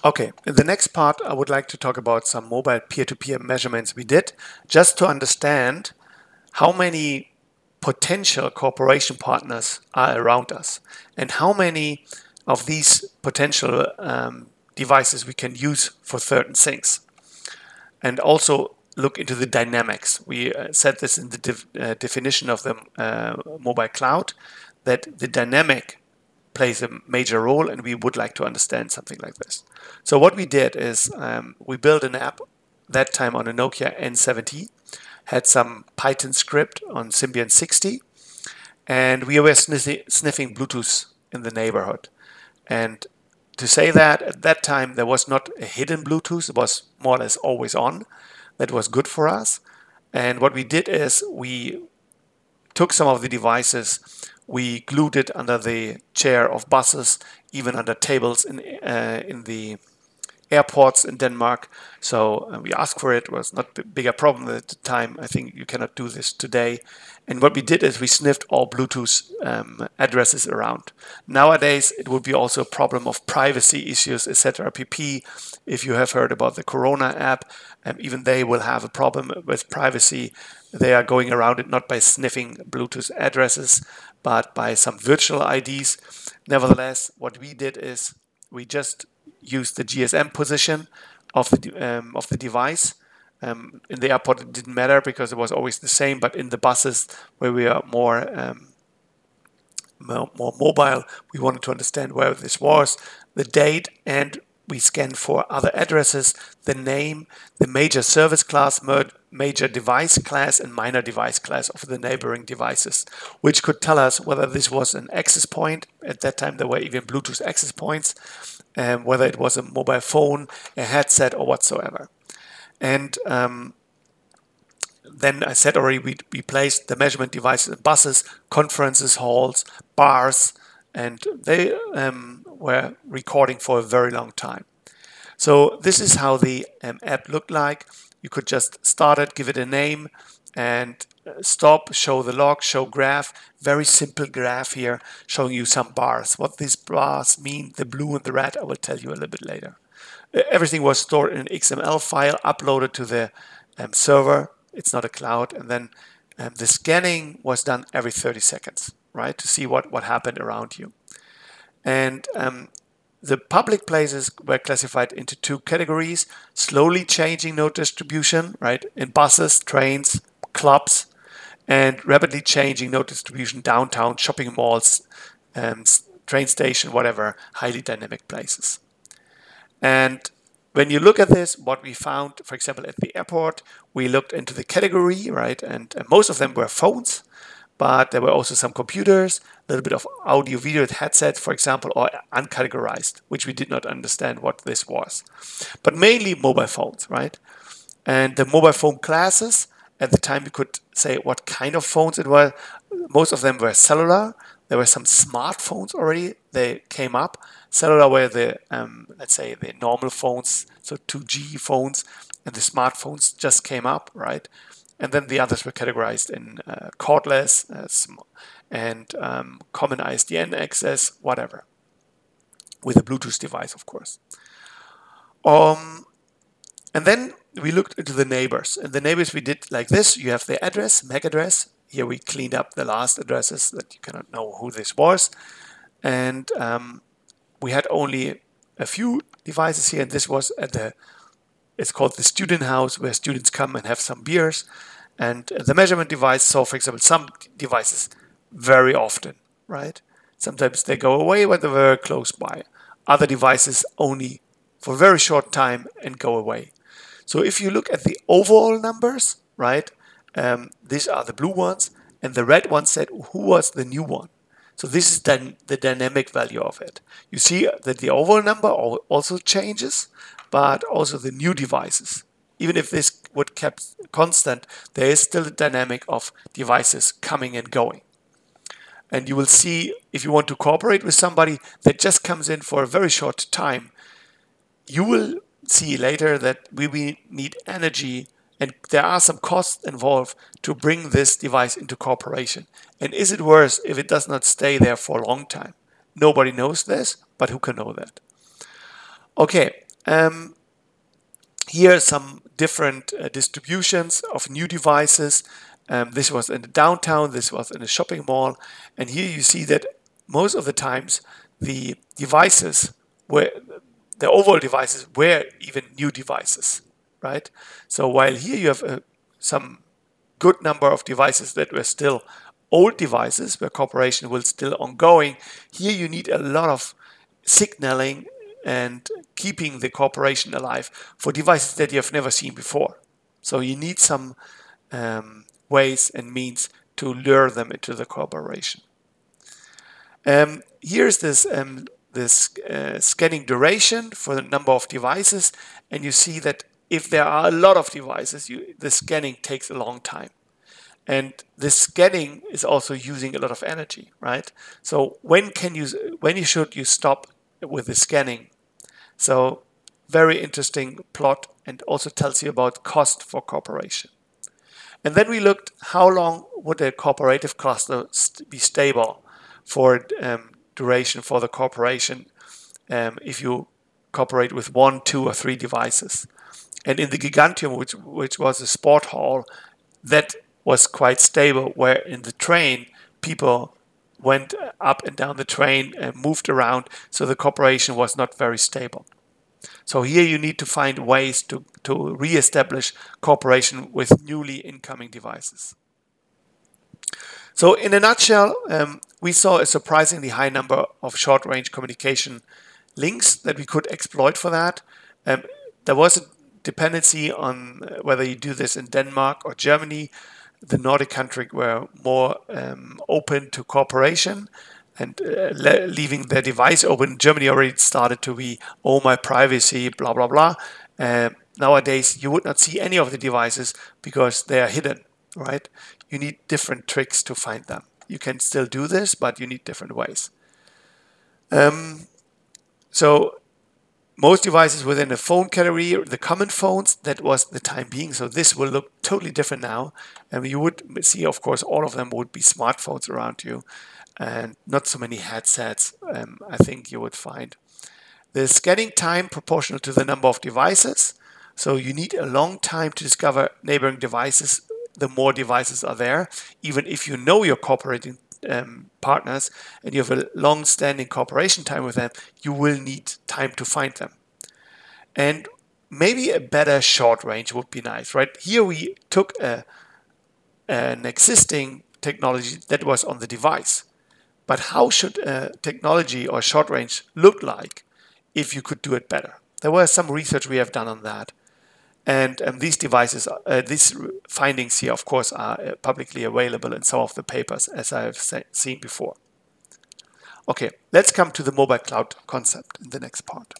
Okay, in the next part, I would like to talk about some mobile peer-to-peer measurements we did just to understand how many potential cooperation partners are around us and how many of these potential devices we can use for certain things. And also look into the dynamics. We said this in the definition of the mobile cloud, that the dynamic plays a major role, and we would like to understand something like this. So what we did is we built an app that time on a Nokia N70, had some Python script on Symbian 60, and we were sniffing Bluetooth in the neighborhood. And to say that, at that time there was not a hidden Bluetooth, it was more or less always on. That was good for us. And what we did is we took some of the devices, we glued it under the chair of buses, even under tables in the airports in Denmark. So we asked for it. It was not a bigger problem at the time. I think you cannot do this today. And what we did is we sniffed all Bluetooth addresses around. Nowadays, it would be also a problem of privacy issues, etc. pp. If you have heard about the Corona app, even they will have a problem with privacy. They are going around it not by sniffing Bluetooth addresses, but by some virtual IDs. Nevertheless, what we did is we just use the GSM position of the device. In the airport, it didn't matter because it was always the same. But in the buses, where we are more mobile, we wanted to understand where this was, the date, and we scanned for other addresses, the name, the major service class, major device class, and minor device class of the neighboring devices, which could tell us whether this was an access point. At that time, there were even Bluetooth access points, whether it was a mobile phone, a headset, or whatsoever. And then I said already we placed the measurement devices in buses, conferences halls, bars, and they were recording for a very long time. So this is how the app looked like. You could just start it, give it a name, and stop, show the log, show graph. Very simple graph here showing you some bars. What these bars mean, the blue and the red, I will tell you a little bit later. Everything was stored in an XML file, uploaded to the server. It's not a cloud. And then the scanning was done every 30 seconds, right, to see what happened around you. And the public places were classified into two categories: slowly changing node distribution, right, in buses, trains, clubs, and rapidly changing node distribution downtown, shopping malls, train station, whatever, highly dynamic places. And when you look at this, what we found, for example, at the airport, we looked into the category, right, and most of them were phones, but there were also some computers, a little bit of audio video headsets, for example, or uncategorized, which we did not understand what this was. But mainly mobile phones, right? And the mobile phone classes, at the time we could say what kind of phones it was. Most of them were cellular. There were some smartphones already. They came up. Cellular were the, let's say, the normal phones, so 2G phones, and the smartphones just came up, right? And then the others were categorized in cordless and common ISDN access, whatever, with a Bluetooth device, of course. And then we looked into the neighbors. And the neighbors we did like this. You have the address, MAC address. Here we cleaned up the last addresses that you cannot know who this was. And we had only a few devices here. And this was at it's called the student house, where students come and have some beers. And the measurement device saw, for example, some devices very often, right? Sometimes they go away when they're very close by. Other devices only for a very short time and go away. So if you look at the overall numbers, right, these are the blue ones, and the red one said who was the new one. So this is then the dynamic value of it. You see that the overall number also changes, but also the new devices. Even if this would kept constant, there is still a dynamic of devices coming and going. And you will see, if you want to cooperate with somebody that just comes in for a very short time, you will see later that we need energy, and there are some costs involved to bring this device into cooperation. And is it worse if it does not stay there for a long time? Nobody knows this, but who can know that? Okay, Here are some different distributions of new devices. This was in the downtown, this was in a shopping mall, and here you see that most of the times the devices were, the overall devices were even new devices, right? So while here you have some good number of devices that were still old devices where cooperation was still ongoing, here you need a lot of signaling and keeping the cooperation alive for devices that you have never seen before. So you need some ways and means to lure them into the cooperation. Here's this scanning duration for the number of devices, and you see that if there are a lot of devices, the scanning takes a long time. And this scanning is also using a lot of energy, right? So when should you stop with the scanning? So very interesting plot, and also tells you about cost for cooperation. And then we looked how long would a cooperative cluster be stable for duration for the cooperation if you cooperate with 1, 2, or 3 devices. And in the Gigantium, which was a sport hall, that was quite stable, where in the train people went up and down the train and moved around, so the cooperation was not very stable. So here you need to find ways to re-establish cooperation with newly incoming devices. So in a nutshell, we saw a surprisingly high number of short-range communication links that we could exploit for that. There was a dependency on whether you do this in Denmark or Germany. The Nordic countries were more open to cooperation and leaving their device open. Germany already started to be, oh, my privacy, blah, blah, blah. Nowadays, you would not see any of the devices because they are hidden, right? You need different tricks to find them. You can still do this, but you need different ways. So most devices within the phone category, the common phones, that was the time being. So this will look totally different now. And you would see, of course, all of them would be smartphones around you and not so many headsets, I think you would find. The scanning time proportional to the number of devices. So you need a long time to discover neighboring devices. The more devices are there, even if you know your cooperating partners and you have a long-standing cooperation time with them, you will need time to find them. And maybe a better short range would be nice, right? Here we took an existing technology that was on the device. But how should a technology or short range look like if you could do it better? There was some research we have done on that. And these devices, these findings here, of course, are publicly available in some of the papers, as I have seen before. Okay, let's come to the mobile cloud concept in the next part.